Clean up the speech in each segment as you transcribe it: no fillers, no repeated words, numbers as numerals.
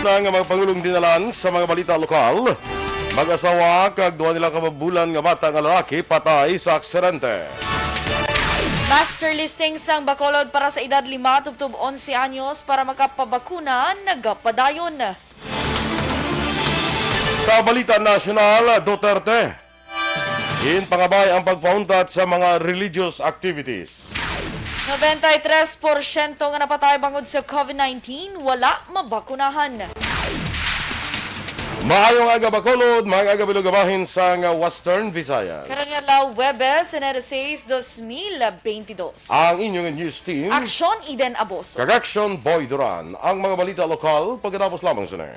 una nga mga pangulong dinalan sa mga balita lokal. Mag-asawa kag duha nila kababulan nga bata nga lalaki patay sa aksidente. Master listing sang Bacolod para sa edad 5 tubtub 11 anyos para makapabakuna nagapadayon. Sa balita nasyonal, Duterte pangabay ang pagpauntat sa mga religious activities. 93% nga napatay bangod sa COVID-19 wala mabakunahan. Maayong aga Bacolod, mga aga bilugabahin sa Western Visayas. Karangalaw Webes, Enero 6, 2022. Ang inyong news team, Aksyon Iden Aboso. Aksyon Boy Duran. Ang mga balita lokal, pagkatapos lamang sila.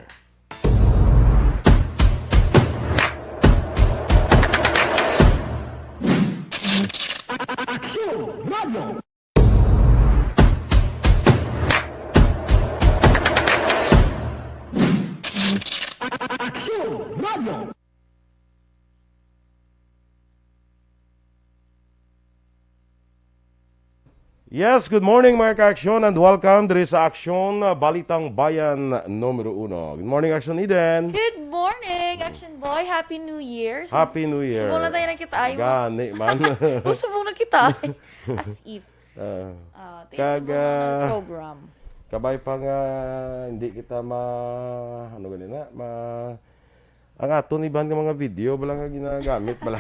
Yes, good morning mga ka-aksyon and welcome to sa Aksyon Balitang Bayan Numero 1. Good morning Aksyon Eden. Good morning, Action Boy. Happy New Year. Happy New Year. Subong na tayo na kita. Ay mo. Gani man. Subong na kita. As if. Kag Subong na ng program. kabay pa nga hindi kita ano ganina ang aton iban nga mga video bala nga ginagamit bala.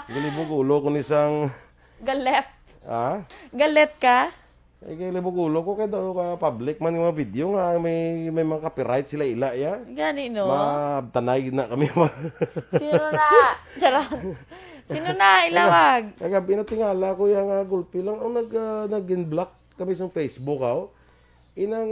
Galibog ulo kun isang Galet. ah Galet ka? kay libog ulo ko kay daw ka public man yung mga video nga may mga copyright sila ila ya. Gani no? Mabtanay na kami. Sino na? Charot. Sino na ilawag? Kagabi na tingala ko yung gulpi lang ang nag-block kami sa Facebook aw. Inang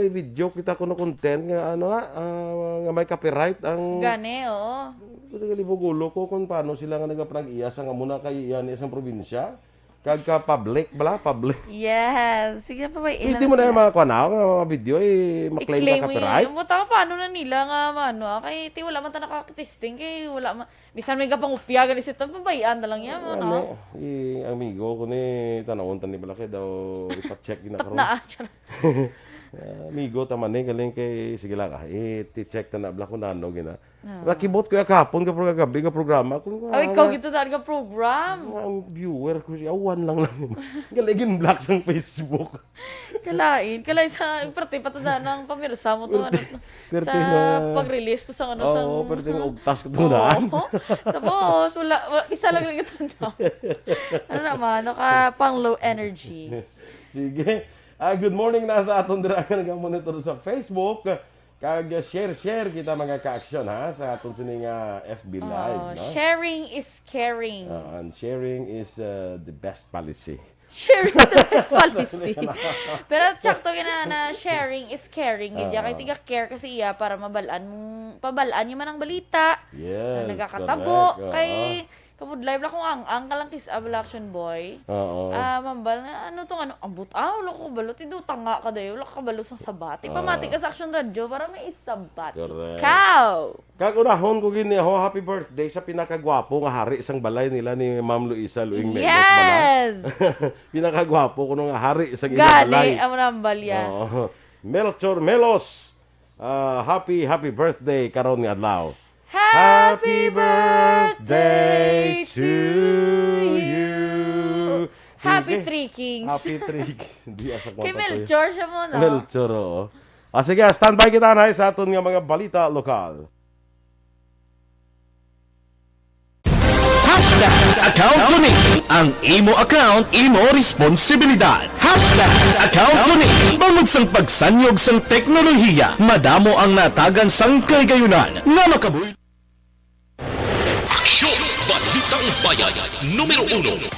may video kita ko na content nga nga may copyright ang Gani oo. Libugulo ko kung paano sila nga nagapnag-iya sa nga muna kay iyan isang probinsya. Kagka public bala, public. Yes. Sige pa ba ilan Hindi mo na yung mga kuanaw, mga video maklaim na copyright. Mo ta paano na nila nga kay ti wala man ta nakakatesting kay wala man bisan may gapang upya gani sit pabayaan na lang yan ano. Amigo ko ni tanawon tan ni bala kay daw ipa-check gina karon. Na Amigo ta man galing kay sige lang i-check ta na bala ko nano gina. Nakibot ko kahapon ka gabi ka programa ko. Ay ikaw gito ta nga program. Ang viewer ko siya awan lang. Galigin black sa Facebook. Kalain sa parte patada ng pamirsa mo to sa pag-release to sa sa pwede nga ugtas ko tunaan. Tapos wala isa lang kita. Ano naman pang low energy. Sige. Good morning na sa aton dira nga nag-monitor sa Facebook. Kag share kita mga ka-aksyon ha sa aton sining FB live, no? Sharing is caring. And sharing is the best policy. Sharing is the best policy. Pero tsakto na sharing is caring. Hindi kay tiga care kasi iya para pabalaan yung man ang balita. Yes, na nagakatabo correct. kay kapud live la kung ang kalang kiss Action Boy. Oo. Mambal na ambot wala ko balot ido tanga ka dayo wala ka balot sa sabat. Ipamati ka sa Action Radio para may isabat. Correct. Ikaw. Kagunahon ko gini happy birthday sa pinakagwapo nga hari isang balay nila ni Ma'am Luisa Luing Mendes Yes. Pinakagwapo kuno nga hari isang balay. Gani amo nambal yan. Melchor Melos. Happy birthday karon nga adlaw. Happy birthday to you. Happy Three Kings. Happy Three Kings. Di asa ko. Kay Melchor siya mo, no? Melchor, oo. Sige, standby kita na sa aton nga mga balita lokal. Account Kuning. Ang imo account, imo responsibilidad. Account Kuning. Bangod sang pagsanyog sang teknolohiya, madamo ang natagan sang kagayunan nga makabuhi. Aksyon Balitang Bayan Numero 1.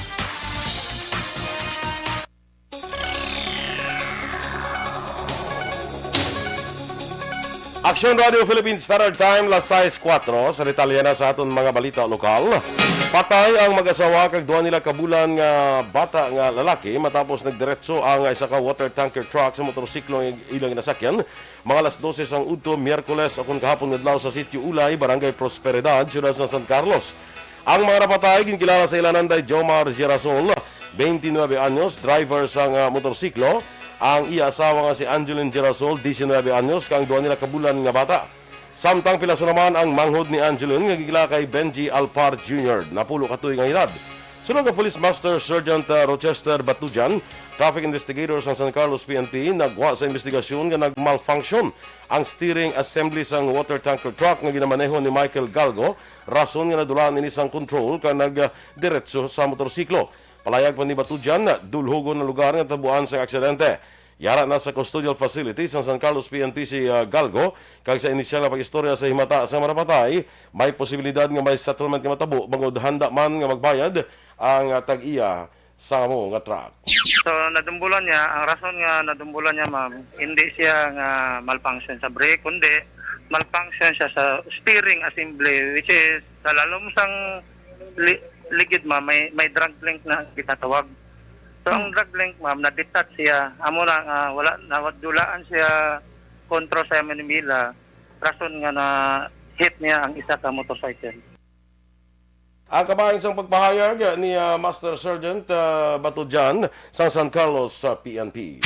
Aksyon Radio Philippines Standard Time, las 6:04 sa Italiana sa aton mga balita lokal. Patay ang mag-asawa kag duha nila kabulan nga bata nga lalaki matapos nagdiretso ang isa ka water tanker truck sa motorsiklo ilang nasakyan. Mga alas 12 ang udto Miyerkules akong kahapon adlaw sa Sitio Ulay, Barangay Prosperidad, siyudad sa San Carlos. Ang mga napatay ginkilala sa ilananday Jomar Girasol, 29 anyos, driver sa motorsiklo. ang iya asawa nga si Angeline Girasol, 19 anyos, kang duwa nila kabulan nga bata. Samtang pilaso naman ang manghod ni Angeline nga gigila kay Benji Alpar Jr. Napulo katuig nga edad. Sunod nga Police Master Sergeant Rochester Batujan, traffic investigators ng San Carlos PNP nagwa sa investigasyon nga nagmalfunction ang steering assembly sang water tanker truck nga ginamaneho ni Michael Galgo, rason nga nadulaan ini sang control ka nagdiretso sa motorsiklo. Palayag pa ni Batujan, dulhugon na lugar nga tabuan sa aksidente. Yara na sa custodial facility sa San Carlos PNP si Galgo, kag sa inisyal na pag-istorya sa himata sa marapatay, may posibilidad nga may settlement nga matabo, bangod handa man nga magbayad ang tag-iya sa mo nga truck. So nadumbulan niya, ang rason nga nadumbulan niya ma'am, hindi siya nga malfunction sa brake, kundi malfunction siya sa steering assembly, which is sa lalong sang ligid ma'am, may drag link na gitatawag. So ang drag link ma'am, na-detach siya, amo na wala nawadulaan siya kontrol sa Manila, rason nga na hit niya ang isa ka motorcycle. Ang kabahin sang pagpahayag ni Master Sergeant Batujan sa San Carlos PNP.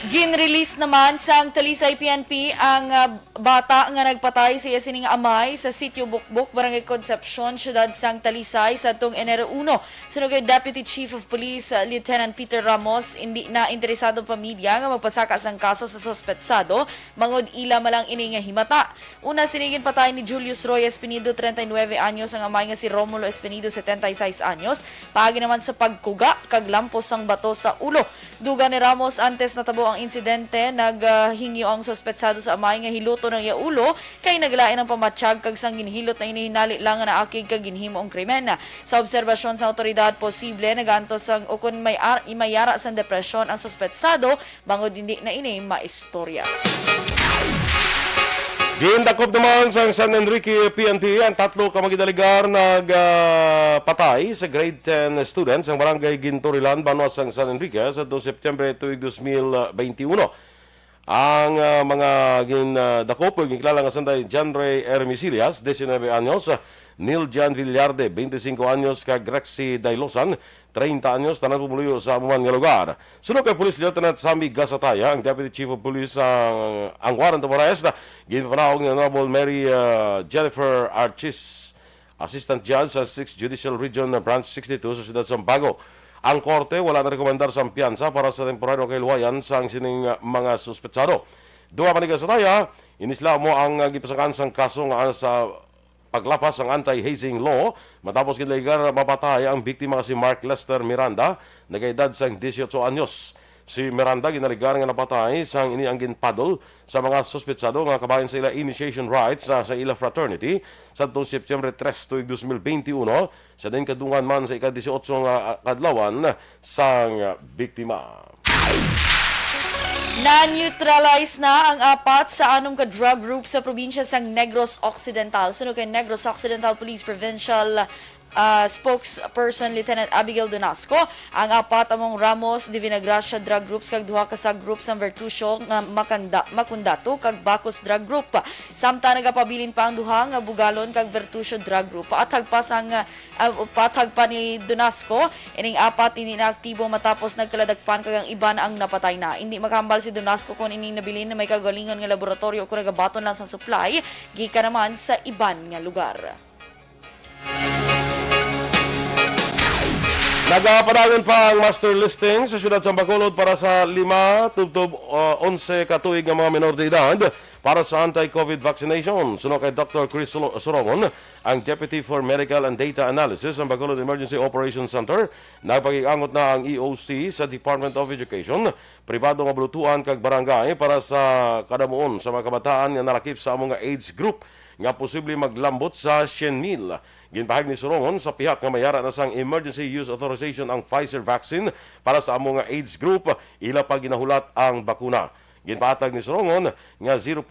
Gin-release naman sang Talisay PNP ang bata nga nagpatay sa sining amay sa sitio Bukbuk, Barangay Concepcion, siyudad sang Talisay sa tong Enero 1. Sunod kay Deputy Chief of Police Lieutenant Peter Ramos, hindi na interesadong pamilya nga magpasaka sang kaso sa sospetsado, mangod ila malang ini nga himata. Una sinigin patay ni Julius Roy Espinido, 39 anyos, ang amay nga si Romulo Espinido, 76 anyos. Paagi naman sa pagkuga kag lampos sang bato sa ulo. Duga ni Ramos antes natabo ang insidente, naghingyo ang sospetsado sa amay nga hiluto ng iya ulo kay naglain ang pamatsyag kag sang ginhilot na inihinali lang nga naakig kag ginhimo ang krimen. Sa obserbasyon sa otoridad, posible nagantos sang ukon may imayara sang depresyon ang sospetsado, bangod hindi na ini maistorya. Gindakop naman sa San Enrique PNP ang tatlo ka magidaligar nagpatay sa grade 10 students ang barangay Ginturilan, Banos sang San Enrique sa 2 September 2021. Ang mga gindakop gikilala nga sanday John Ray Hermesilias, 19 anyos, Neil Jan Villarde, 25 anyos, kag Rexy Dailosan, 30 anyos, tanan pumuluyo sa amuman nga lugar. Sunod kay Police Lieutenant Sammy Gasataya, ang Deputy Chief of Police ang warrant of arrest, ginpanahog ni Honorable Mary Jennifer Archis, Assistant Judge sa 6th Judicial Region Branch 62 sa Siyudad Sambago. Ang korte wala na rekomendar sa piyansa para sa temporaryo kailwayan sa sining mga suspetsado. Duwa pa ni Gasataya, inisla mo ang gipasakan sang kaso nga sa paglapas ang anti-hazing law matapos gilaligar mapatay ang biktima si Mark Lester Miranda, nagayedad sang 18 anyos. Si Miranda ginaligar nga napatay sang ini ang ginpadol sa mga suspetsado nga kabahin sa ila initiation rights sa ila fraternity sa September 3 tuig 2021 sa din kadungan man sa ika-18 nga kadlawan sang biktima. Na-neutralize na ang apat sa 6 ka drug group sa probinsya sang Negros Occidental. Sunod kay Negros Occidental Police Provincial spokesperson Lieutenant Abigail Donasco, ang apat among Ramos de Vinagracia drug groups kag duha ka sub-group sang Vertusio nga Makundato kag Bacos drug group. Samtang nagapabilin pa ang duha nga Bugalon kag Vertusio drug group. Patag pa ni Donasco, ining apat ini na aktibo matapos nagkaladagpan kag ang iban ang napatay na. Hindi makambal si Donasco kung ining nabilin na may kagalingon nga laboratorio kung nagabaton lang sa supply, gikan naman sa iban nga lugar. Nagapadayon pa ang master listing sa siyudad sa Bacolod para sa 5 tubtob 11 katuig ng mga menor de edad para sa anti-COVID vaccination. Sunod kay Dr. Chris Soromon, ang Deputy for Medical and Data Analysis ng Bacolod Emergency Operations Center, nagpag-iangot na ang EOC sa Department of Education, pribado nga bulutuan kag barangay para sa kadamuon sa mga kabataan nga narakip sa among age group nga posible maglambot sa 100,000. Ginpahag ni Soromon sa pihak nga mayara na sang emergency use authorization ang Pfizer vaccine para sa among age group, ila pa ginahulat ang bakuna. Ginpatag ni Soromon nga 0.2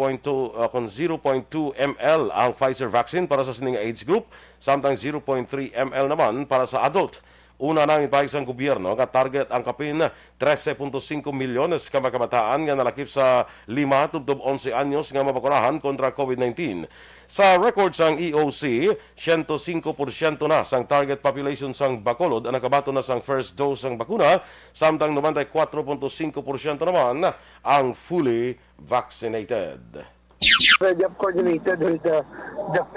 ml ang Pfizer vaccine para sa sining age group, samtang 0.3 ml naman para sa adult. Una nang ipahig sa gobyerno nga target ang kapin 13.5 milyones ka mga kabataan nga nalakip sa 5 tubtob 11 anyos nga mabakunahan kontra COVID-19. Sa record sang EOC, 105% na sang target population sang Bacolod ang nakabato na sang first dose sang bakuna, samtang 94.5% naman ang fully vaccinated. We have coordinated with the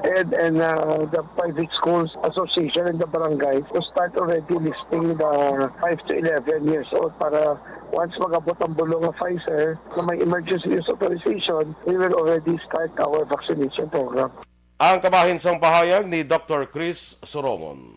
Ed and the private schools association and the barangay to start already listing the 5 to 11 years old para once magabot ang bulong ng Pfizer na may emergency use authorization, we will already start our vaccination program. Ang kabahin sang pahayag ni Dr. Chris Sorongon.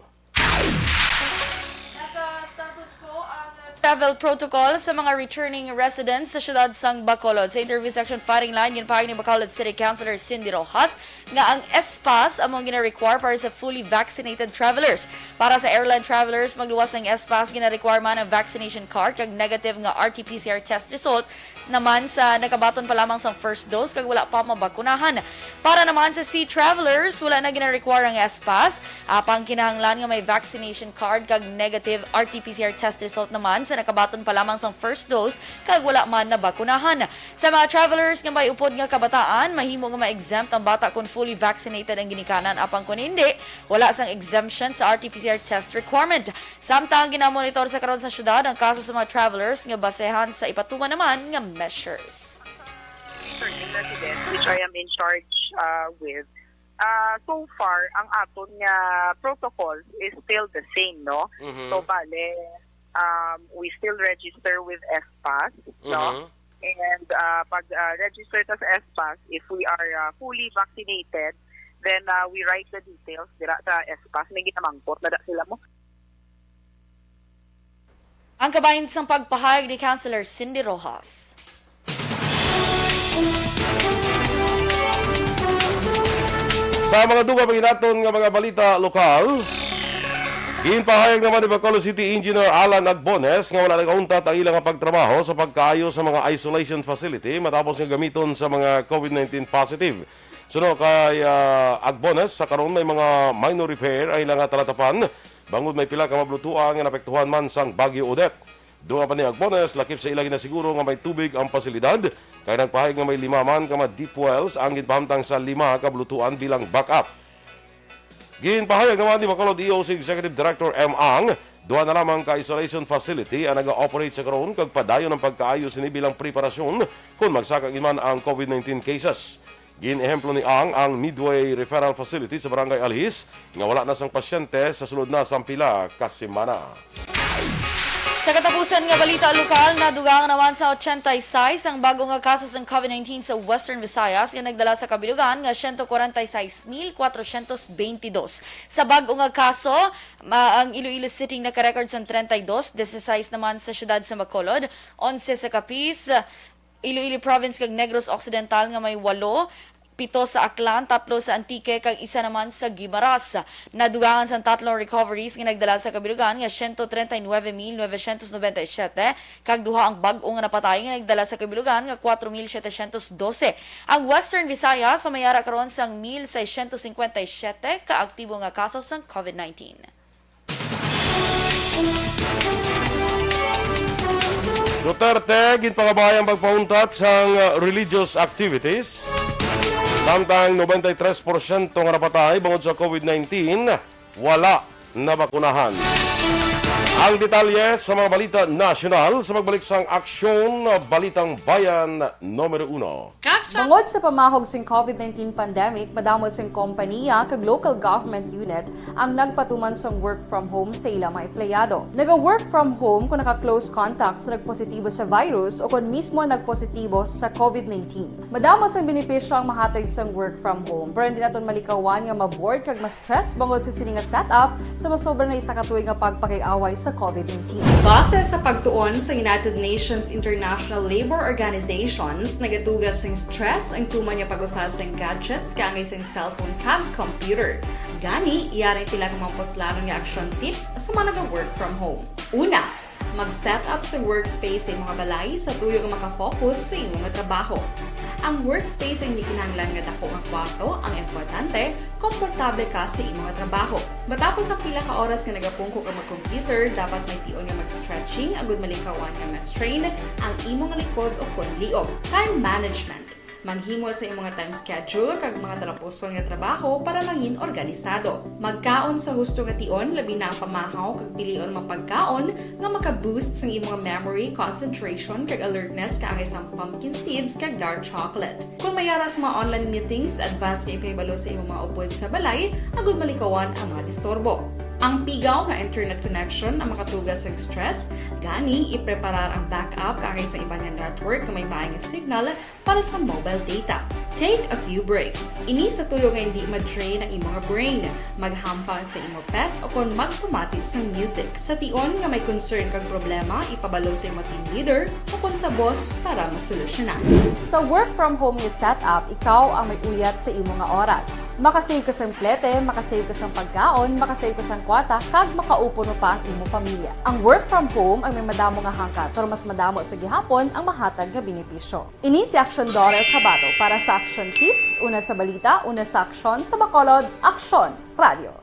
Naka-status quo ang travel protocol sa mga returning residents sa siyudad sang Bacolod. Sa interview section fighting line, yun pahayag ni Bacolod City Councilor Cindy Rojas nga ang SPAS among gina-require para sa fully vaccinated travelers. Para sa airline travelers, magluwas ng SPAS gina-require man ang vaccination card kag negative nga RT-PCR test result naman sa nakabaton pa lamang sa first dose kag wala pa mabakunahan. Para naman sa sea travelers, wala na gina-require ang SPAS. Apang kinahanglan nga may vaccination card kag negative RT-PCR test result naman sa nakabaton pa lamang sa first dose kag wala man nabakunahan. Sa mga travelers nga may upod nga kabataan, mahimo nga ma-exempt ang bata kung fully vaccinated ang ginikanan. Apang kung hindi, wala sang exemption sa RT-PCR test requirement. Samtang ginamonitor sa karon sa syudad ang kaso sa mga travelers nga basehan sa ipatuman naman nga measures. Returning residents, which I am in charge with, so far, ang aton nga protocol is still the same, no? So, bale, we still register with SPAS, no? And pag register sa SPAS, if we are fully vaccinated, then we write the details dira sa SPAS. May ginamangkot na sila mo. Ang kabahin sang pagpahayag ni Councilor Cindy Rojas. Sa mga duga paginaton nga mga balita lokal, ginpahayag naman ni Bacolod City Engineer Alan Agbones nga wala nag-untat ang ilang pagtrabaho sa pagkaayo sa mga isolation facility matapos nga gamiton sa mga COVID-19 positive. Suno kay Agbones, sa karon may mga minor repair ay ilang talatapan bangod may pila ka mablutuan nga napektuhan man sang Bagyo Odette. Doon pa ni Agbones, lakip sa ilang nasiguro nga may tubig ang pasilidad, kaya nagpahayag nga may 5 man ka deep wells ang ginpahamtang sa 5 kablutuan bilang backup. Ginpahayag naman ni Bacolod EOC Executive Director M. Ang, duha na lamang ka-isolation facility ang nag-operate sa karon kag padayon ng pagkaayos ni bilang preparasyon kung magsakag man ang COVID-19 cases. Gin-ehemplo ni ang Midway Referral Facility sa Barangay Alhis nga wala na sang pasyente sa sulod na sampila ka semana. Sa katapusan nga balita lokal, nadugang naman sa 86 ang bagong nga kaso ng COVID-19 sa Western Visayas nga nagdala sa kabilugan nga 146,422. Sa bagong nga kaso, ang Iloilo City naka-record sa 32, 16 naman sa syudad sa Bacolod, 11 sa Capiz, Iloilo Province kag Negros Occidental nga may 8, 7 sa Aklan, 3 sa Antique, kag 1 naman sa Guimaras. Nadugangan sa 3 recoveries nga nagdala sa kabilugan nga 139,997, kag duha ang bag-o nga napatay nga nagdala sa kabilugan nga 4,712. Ang Western Visayas sa mayara karon sang 1,657 ka-aktibo nga kaso sa COVID-19. Duterte, ginpangabayang pagpauntat sa religious activities. Samtang 93% nga napatay bangod sa COVID-19, wala na bakunahan. Ang detalye sa mga balita nasyonal sa magbalik sang Aksyon, Balitang Bayan, Numero 1. Bangod sa pamahog sing COVID-19 pandemic, madamo sing kompanya kag local government unit ang nagpatuman sang work from home sa ilang mga empleyado. Naga-work from home kung naka-close contact sa nagpositibo sa virus o kung mismo nagpositibo sa COVID-19. Madamo sang benepisyo ang mahatag sang work from home, pero hindi naton malikawan nga maboard kag ma-stress bangod sa sini nga setup sa masobra na isa ka tuig nga pagpakiaway sa COVID-19. Base sa pagtuon sa United Nations International Labour Organizations, nagatugas ng stress ang tuman niya pag-usas ng gadgets kangay sa cellphone kag computer. Gani, iyaring tila ng mga poslanong nga action tips sa mga nag-work from home. Una, mag-set up sa workspace sa mga balay sa tuyo nga makafocus sa iyong trabaho. Ang workspace ay hindi kinahanglan nga dako ang kwarto, ang importante, komportable ka sa imong trabaho. Matapos ang pila ka oras nga nagapungko ka mag-computer, dapat may tion nga mag-stretching agud malikawan nga ma-strain ang imong likod o kon liog. Time management. Manghimo sa imong time schedule kag mga talapuson nga trabaho para mangin organisado. Magkaon sa husto nga tion, labi na ang pamahaw kag pilion mapagkaon nga maka-boost sa imong memory, concentration kag alertness kaangay sa pumpkin seeds kag dark chocolate. Kung mayaras mga online meetings, advance nga ipahibalo sa imong mga upod sa balay, agud malikawan ang mga disturbo. Ang pigaw nga internet connection ang makatugas sa stress, gani ipreparar ang backup kaangay sa ibang nga network na may maayong signal para sa mobile data. Take a few breaks. Ini sa tuyo nga hindi ma-drain ang imong brain, maghampang sa imong pet o kon magpumatid sa music. Sa tion nga may concern kag problema, ipabalo sa imong team leader o kon sa boss para masolusyonan. Sa work from home nga setup, ikaw ang may uyat sa imong nga oras. Makasave ka sa plete, makasave ka sa pagkaon, makasave ka sa kwarta, kag makaupo no pa ang imong pamilya. Ang work from home ay may madamo nga hangkat, pero mas madamo sa gihapon ang mahatag nga benepisyo. Ini si Aksyon Kabato para sa Action Tips, una sa balita, una sa aksyon, sa Bacolod, Aksyon Radio.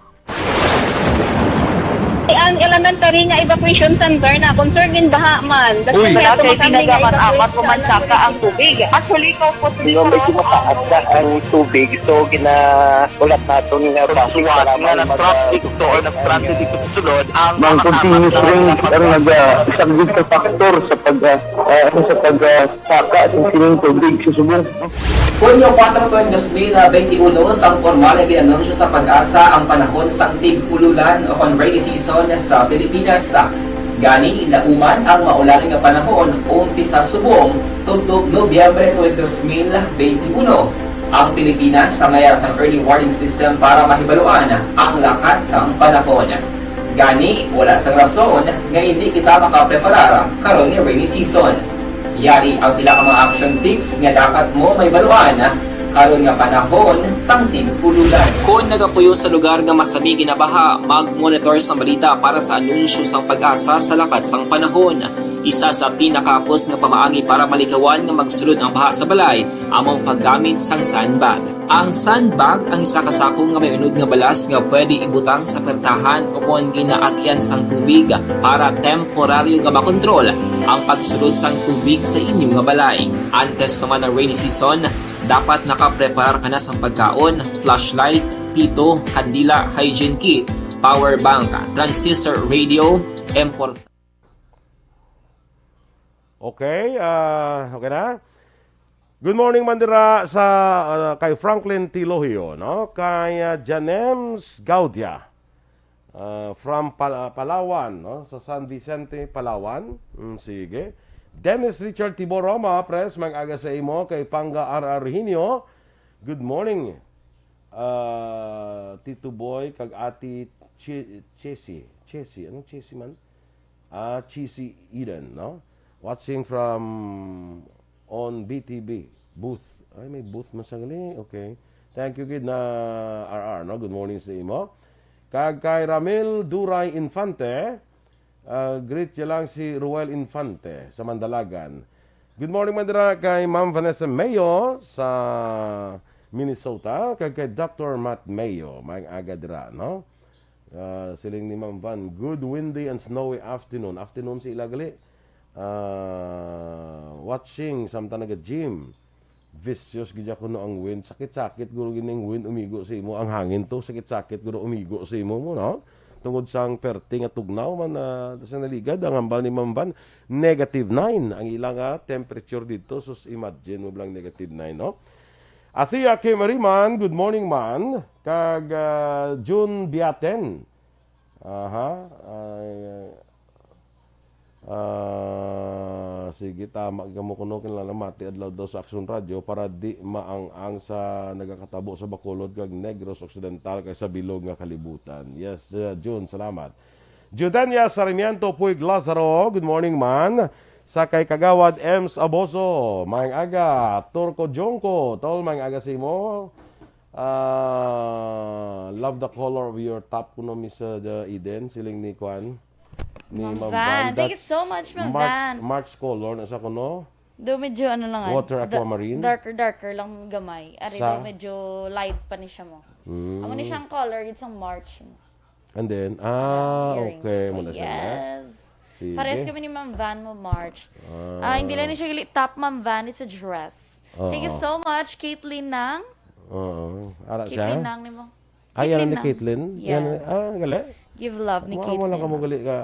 Ang elementary nga evacuation center na concern din baha man. Uy, kaya kaya pinagaman-amat kumansaka ang tubig. Actually, ikaw po Hindi medyo mataas na ang tubig. So, ulat natin nga traffic para traffic to or nag-traffic dito sa sulod ang mga continuous rain ang isang good factor sa pagsaka at sining tubig sa subong. Hunyo 4, 2021, sang formal ay ginanunsyo sa pag-asa ang panahon sang tig-ululan o kon rainy season sa Pilipinas. Gani, lauman ang maulaling nga panahon umpisa subong tutok Nobyembre 2021. Ang Pilipinas sa mayroon sang early warning system para mahibaluan ang lakat sang panahon. Gani, wala sang rason nga hindi kita makapreparar karon ni rainy season. Yari ang pila ka mga action tips nga dapat mo may baluan karon nga panahon sang tig-ululan. Kung nagapuyo sa lugar nga masabi ginabaha, mag-monitor sa balita para sa anunsyo sang pag-asa sa lakat sang panahon. Isa sa pinakapos nga pamaagi para malikawan nga magsulod ang baha sa balay, among paggamit sang sandbag. Ang sandbag ang isa kasako nga may unod nga balas nga pwede ibutang sa pertahan o kung ginaagyan sang tubig para temporaryo nga makontrol ang pagsulod sang tubig sa inyong nga balay. Antes naman ng rainy season, dapat nakapreparar ka na sa pagkaon, flashlight, pito, kandila, hygiene kit, power bank, transistor radio, import. Okay, okay na? Good morning Mandira sa kay Franklin Tilohio, no? Kay Janems Gaudia from Palawan, no? Sa San Vicente, Palawan. Sige. Dennis Richard Tiboroma, press mag-aga sa imo kay Panga Ararhinio. Good morning. Tito Boy kag Ati Chesi. Anong Chesi man? Chesi Eden, no? Watching from on BTB booth. Ay, may booth masagali. Okay. Thank you gid na RR, no? Good morning sa imo. Kag kay Ramil Duray Infante, greet ya lang si Ruel Infante sa Mandalagan. Good morning Mandira kay Ma'am Vanessa Mayo sa Minnesota, kag kay Dr. Matt Mayo, may aga dira, no? Siling ni Ma'am Van, good windy and snowy afternoon. Afternoon si ilagali. Watching samtang naga-gym. Vicious gidya kuno ang wind. Sakit-sakit guro gining wind umigo sa imo. Ang hangin to sakit-sakit guro umigo sa imo mo, no? Tungod sang perting at tugnaw man sa naligad ang hambal ni Ma'am Van, -9 ang ilang temperature dito. So imagine mo lang -9, no? Athea K. Mariman, good morning man. Kag June Biaten. Sige, tama ka mo kuno kinala mati adlaw daw sa Aksyon Radio para di maang-ang sa nagakatabo sa Bacolod kag Negros Occidental kay sa bilog nga kalibutan. Yes, June, salamat. Judania Sarmiento Puig Lazaro, good morning man. Sa kay Kagawad Ems Aboso, maayong aga. Turco Jonko, tol maayong aga si mo. Love the color of your top kuno Miss Eden, siling ni Kwan. Ni Ma'am Van. Thank you so much, Ma'am Van. March color na sa kuno. Do medyo ano lang Water aquamarine? Darker lang gamay. Ari Sa? do medyo light pa ni siya mo. Amo ni siyang color it's ang March. And then, Earrings okay. ko. Muna siya. Yes. Sige. Pares kami ni Ma'am Van mo March. Hindi lang ni siya gali top Ma'am Van, it's a dress. Thank you so much, Caitlin Nang. Oo. Ara siya? Caitlin Nang ni mo. Yan ni Nang. Caitlin? Yes. Gali? Give love ni Wala Caitlin. ka mo gali ka.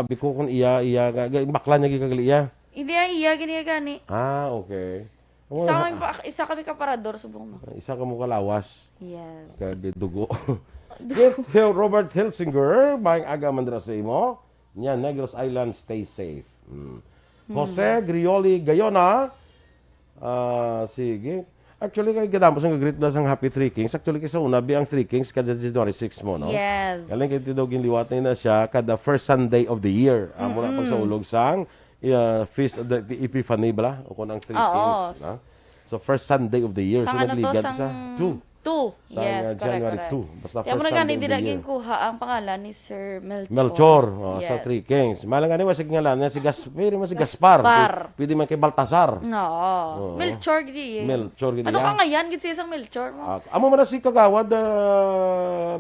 Abi ko kung iya. Bakla niya gigagali iya. Hindi iya gani. Okay. Isa kami kaparador subong mo. Isa ka mo kalawas. Yes. Kaya dugo. Gift Hill Robert Hilsinger, bang aga mandra sa imo. Nya Negros Island, stay safe. Jose Grioli Gayona. Sige. Actually, kay gadamos ang greet na sang Happy Three Kings. Actually, kay sa una, ang Three Kings kada January 6 mo, no? Yes. Galing kay tidog liwat na siya kada first Sunday of the year. Mula pag sa ulog sang Feast of the Epiphany, bala? O kung ang Three Kings. Na? So, first Sunday of the year. Sang so, ano to? nagligad Sang... sa 2. Yes, January correct. 2. Basta Kaya mo first na Sunday gani of the dinagin year. kuha ang pangalan ni Sir Melchor. Melchor, Yes. sa Three Kings. Malang nga si ngalan niya, si Gaspar. Pwede man kay Baltasar. No. Melchor gidi. Melchor gidi. Ano ka ngayon gid siya isang Melchor mo? Amo man na si Kagawad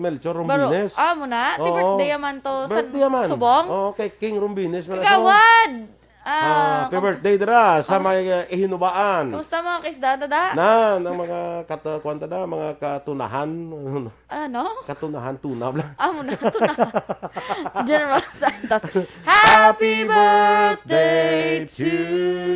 Melchor Baro, Rumbines. mo na? Ti birthday man to sa Birthday man. Subong? Kay King Rumbines. Kagawad! Happy birthday dira sa may ihinubaan. Kamusta mga kaisdada da? Ng mga mga katunahan. Ano? Katunahan, tunab lang. Amo na to na. General Santos. Happy birthday to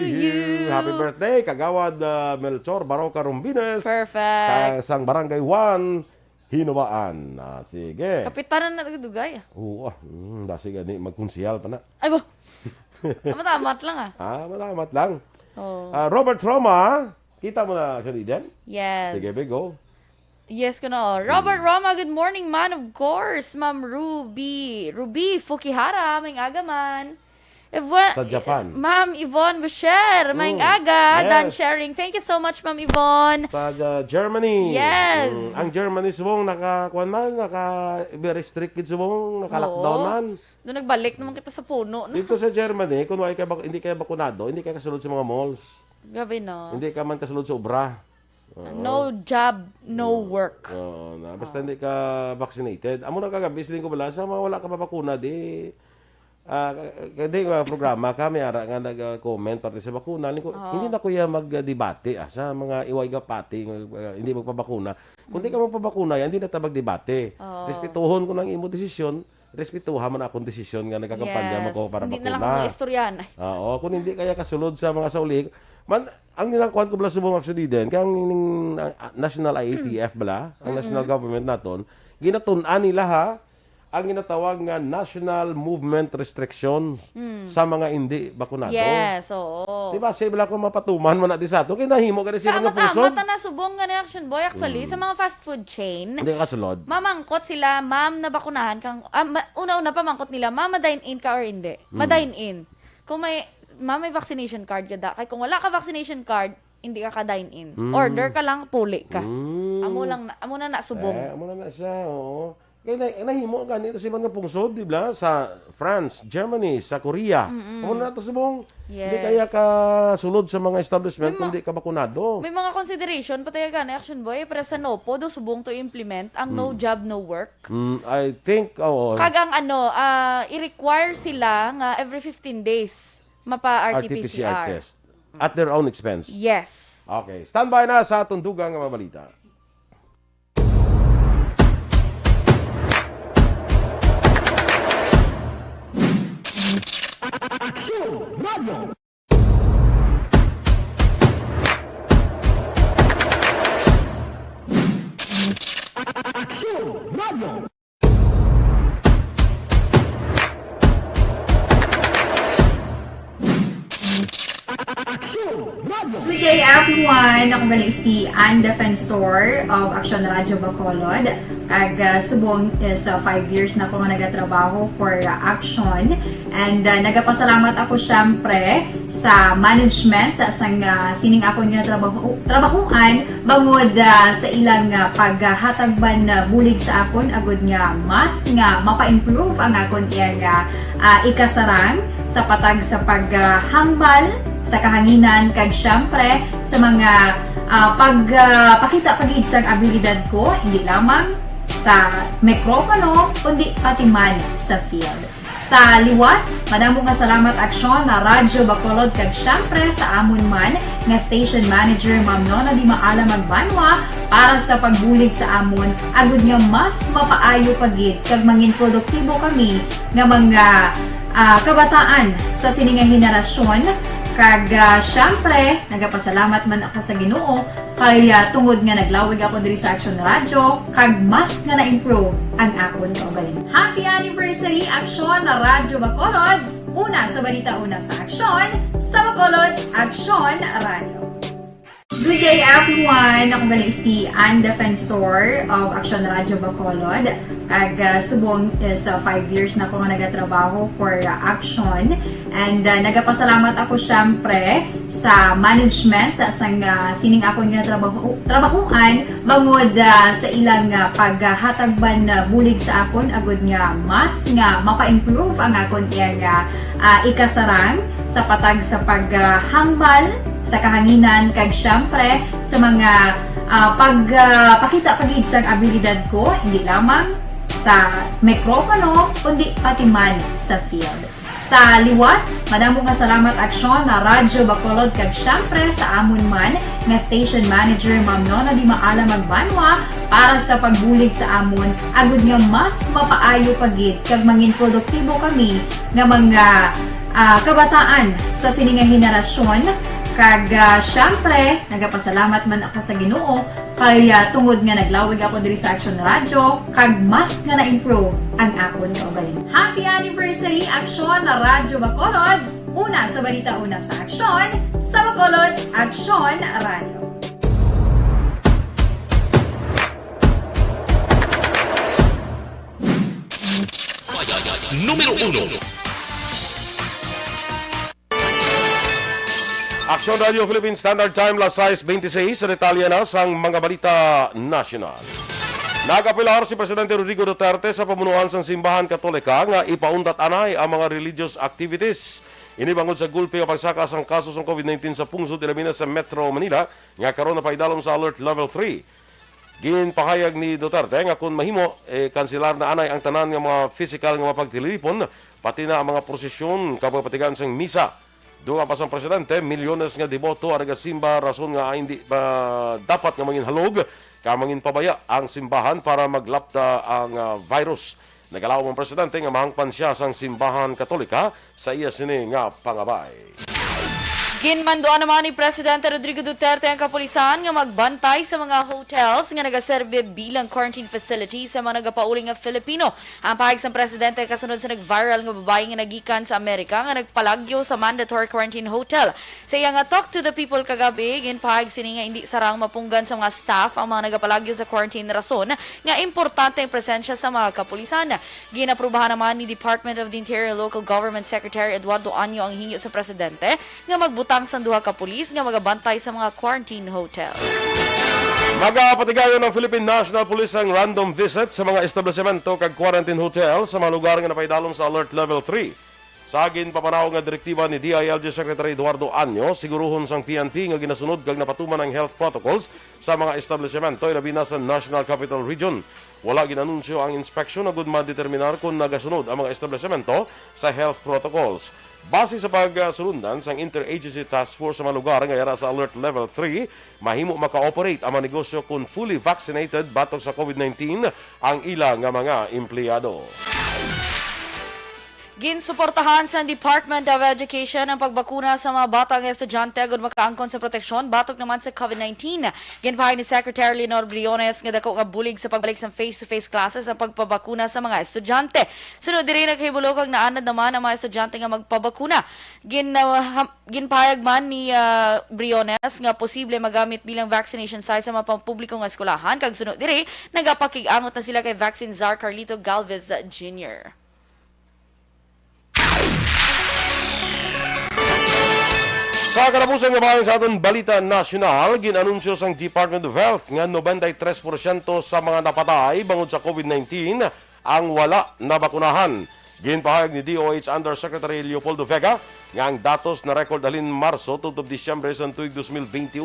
you. Happy birthday, Kagawad Melchor Baroka Rumbines. Perfect. Sang Barangay 1, Hinubaan. Sige. Kapitanan na dugay. Oo, dasi gani magkunsiyal pa na. Ay bo. Matamat lang Malamat lang. Oh. Robert Roma, kita mo na siya dyan? Yes. Sige, go. Yes ko na. Robert Roma, good morning man, of course. Ma'am Ruby Fukihara, may agaman. Sa Japan. Ma'am Yvonne Boucher, may aga. Yes. Dan sharing. Thank you so much, Ma'am Yvonne. Sa Germany. Yes. Ang Germany subong very strict subong, naka-lockdown man. Doon nagbalik naman kita sa puno. No? Dito sa Germany, kung hindi ka bakunado, hindi ka kasulod sa mga malls. Gabi no. Hindi ka man kasulod sa obra. No job, no work. Basta hindi ka vaccinated. Amo na kagabi, siling ko bala, sa mga wala ka mabakuna, di... Hindi nga programa kami ara nga nag-comment pati sa bakuna. Hindi na kuya mag-debate sa mga iway ka pati hindi magpabakuna. Kung di ka magpabakuna, hindi na ta mag-debate. Respetuhon ko ng imo desisyon. Respetuha man akong desisyon nga nagkakampanya mo para hindi bakuna. Hindi na lang mga istoryan. Kung hindi kaya kasulod sa mga saulig, ang nilakuan ko bala subong actually din, kaya ang National IATF bala, ang national government naton, ginatun-an nila ang ginatawag nga national movement restriction sa mga hindi bakunado. Yes, oo. Diba, say bala ko mapatuman man natin sa ato, kinahimo ka sila nga puso. Mata na subong nga ni Action Boy actually sa mga fast food chain. Hindi ka kasulod. Mamangkot sila, ma'am na bakunahan kang una-una pamangkot nila, ma'am ma-dine in ka or hindi. Ma-dine in. Kung may vaccination card ka da, kay kung wala ka vaccination card, hindi ka ka-dine in. Order ka lang, puli ka. Amo na subong. Amo na siya, oo. Kaya nahimo ganito si mga pungsod, di ba? Sa France, Germany, sa Korea. Amo na ito subong. Yes. Hindi kaya ka sulod sa mga establishment kung hindi ka bakunado. May mga consideration patay ka na Action Boy, pero sa NOPO do subong to implement ang no job, no work. I think, Kagang i-require sila nga every 15 days mapa-RT-PCR test. At their own expense. Yes. Okay. Standby na sa tundugang mga balita. Aksyon! Radio! Aksyon! Radio! Good day everyone! Ako balik si Ann Defensor of Aksyon Radio Bacolod. Subong is 5 years na ako nga nagatrabaho for Aksyon. And nagapasalamat ako syempre sa management sa sining ako nga trabahuan bangod sa ilang paghatagban bulig sa akon agud nga mas nga mapa-improve ang akon iyang ikasarang sa patag sa paghambal sa kahanginan kag syempre sa mga pagpakita pagid sa abilidad ko hindi lamang sa mikropono kundi pati man sa field. Sa liwat, madamo nga salamat Aksyon na Radyo Bacolod kag syempre sa amon man nga station manager Ma'am Nona Di Maala Magbanwa para sa pagbulig sa amon agud nga mas mapaayo pagid kag mangin produktibo kami nga mga kabataan sa sininga henerasyon kag syempre nagapasalamat man ako sa Ginoo kay tungod nga naglawig ako diri sa Aksyon Radyo kag mas nga na-improve ang akon kaugalingon. Happy anniversary Aksyon na Radyo Bacolod! Una sa balita, una sa Aksyon, sa Bacolod, Aksyon Radio. Good day everyone! Ako gali si Defensor of Aksyon Radyo Bacolod. Kag subong sa 5 years na ako nga nagatrabaho for Aksyon. And nagapasalamat ako syempre sa management sa sining ako nga trabahuan bangod sa ilang paghatagban bulig sa akon agud nga mas nga mapa-improve ang akon iyang ikasarang sa patag sa paghambal sa kahanginan kag syempre sa mga pagpakita pagid sa abilidad ko hindi lamang sa mikropono kundi pati man sa field. Sa liwat, madamo nga salamat Aksyon na Radyo Bacolod kag syempre sa amon man nga station manager Ma'am Nona Di Maala Magbanwa para sa pagbulig sa amon agud nga mas mapaayo pagid kag mangin produktibo kami nga mga kabataan sa sininga henerasyon kag syempre nagapasalamat man ako sa Ginoo kay tungod nga naglawig ako diri sa Aksyon Radyo kag mas nga na-improve ang akon kaugalingon. Happy anniversary Aksyon na Radyo Bacolod! Una sa balita, una sa Aksyon, sa Bacolod, Aksyon Radio. Numero 1. Aksyon Radio Philippine Standard Time, las 6:26 sa detalye na sang mga balita nasyonal. Nagapilar si Presidente Rodrigo Duterte sa pamunuan sang simbahan Katolika nga ipaundat anay ang mga religious activities. Inibangod sa gulpi ang pagsaka sang kaso sang COVID-19 sa pungsod ilabina sa Metro Manila nga karon na paidalom sa Alert Level 3. Ginpahayag ni Duterte nga kung mahimo kanselar na anay ang tanan nga mga physical nga mapagtilipon pati na ang mga prosesyon kapag patigan sang misa. Doon pa sang presidente, milyones nga deboto ang nagasimba rason nga hindi dapat nga mangin halog ka mangin pabaya ang simbahan para maglapta ang virus. Nagalaw ang presidente nga mahangpan siya sang simbahan Katolika sa iya sini nga pangabay. Ginmandoan naman ni Presidente Rodrigo Duterte ang kapulisan nga magbantay sa mga hotels nga nagaserbe bilang quarantine facility sa mga nagapauling nga Filipino. Ang pahayag sa Presidente kasunod sa nag-viral nga babae nga nagikan sa Amerika nga nagpalagyo sa mandatory quarantine hotel. Sa iya nga talk to the people kagabi, ginpahayag sini nga hindi sarang mapunggan sa mga staff ang mga nagapalagyo sa quarantine rason nga importante ang presensya sa mga kapulisan. Ginaprubahan naman ni Department of the Interior Local Government Secretary Eduardo Anyo ang hingyo sa Presidente nga magbutang sa duha ka pulis nga magabantay sa mga quarantine hotel. Magapatigayon ng Philippine National Police ang random visit sa mga establishmento kag quarantine hotel sa mga lugar nga napaidalom sa Alert Level 3. Sa ginpapanaw nga direktiba ni DILG Secretary Eduardo Anyo, siguruhon sang PNP nga ginasunod kag napatuman ang health protocols sa mga establishmento ilabi na sa National Capital Region. Wala ginanunsyo ang inspeksyon na gud madeterminar kung nagasunod ang mga establishmento sa health protocols. Base sa pagsulundan sang Interagency Task Force sa mga lugar nga yara sa Alert Level 3, mahimo maka-operate ang mga negosyo kung fully vaccinated batok sa COVID-19 ang ilang nga mga empleyado. Ginsuportahan sa Department of Education ang pagbakuna sa mga batang estudyante agad makaangkon sa proteksyon batok naman sa COVID-19. Ginpahayag ni Secretary Leonor Briones nga dako nga bulig sa pagbalik sa face-to-face classes ang pagpabakuna sa mga estudyante. Sunod diri naghibulog kag naanad naman ang mga estudyante nga magpabakuna. Ginpahayag man ni Briones nga posible magamit bilang vaccination site sa mga pampubliko nga eskwelahan kag sunod diri nagapakig-angot na sila kay Vaccine Czar Carlito Galvez Jr. Sa karabusan nga bayan sa aton balita nasyonal, ginanunsyo sang Department of Health nga 93% sa mga napatay bangod sa COVID-19 ang wala na bakunahan. Ginpahayag ni DOH Undersecretary Leopoldo Vega nga ang datos na record alin Marso tungtod Disyembre sa tuig 2021.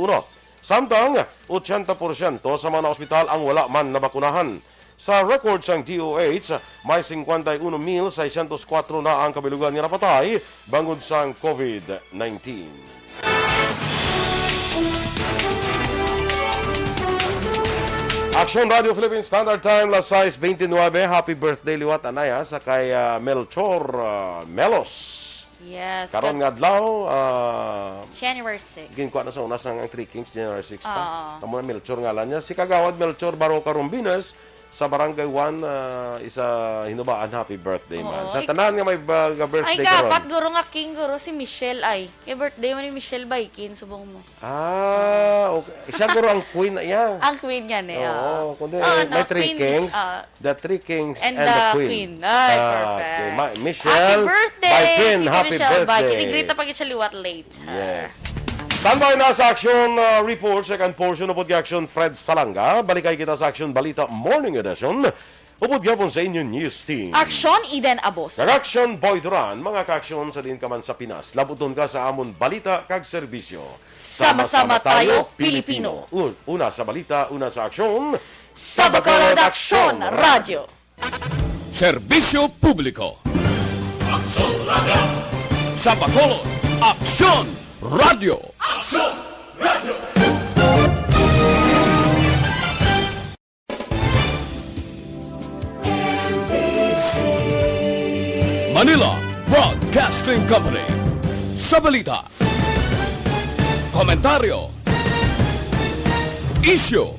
Samtang 80% sa mga ospital ang wala man nabakunahan. Sa record sang DOH, may 51,604 na ang kabilugan nga napatay bangod sang COVID-19. Aksyon Radio Philippines Standard Time, las 6:29. Happy birthday liwat anaya sa kay Melchor Melos. Yes. Karon nga adlaw, January 6. ginkuha na sa unas ng 3 Kings, January 6 pa. Tamo na Melchor ngalan niya. Si Kagawad Melchor Baroca Rumbinas sa Barangay 1, isa hinubaan happy birthday man. Sa tanan nga may birthday Ay, karon. kapat guro nga king guro si Michelle ay. Kay birthday mo ni Michelle Baikin, subong mo. Okay. Siya guro ang queen na iya. Ang queen yan eh. Oo, kundi may 3 Kings. The 3 Kings and the Queen. queen. Ay, perfect. Okay. Michelle, Happy birthday! Baikin, Tito happy Michelle birthday. Baikin. Igrita pa siya liwat late. Yes. Standby na sa Aksyon Report, second portion upod Aksyon Fred Salanga. Balikay kita sa Aksyon Balita Morning Edition. Upod gapon sa inyong news team. Aksyon Eden Aboso. Kag-Aksyon Boy Duran, mga ka-aksyon sa din ka man sa Pinas. Labuton ka sa amon balita kag serbisyo. Sama-sama tayo, Pilipino. Una sa balita, una sa aksyon. Sa Bacolod Aksyon Radio. Serbisyo publiko. Sa Bacolod, Aksyon Radio. Manila Broadcasting Company. Sa balita, komentaryo, isyu,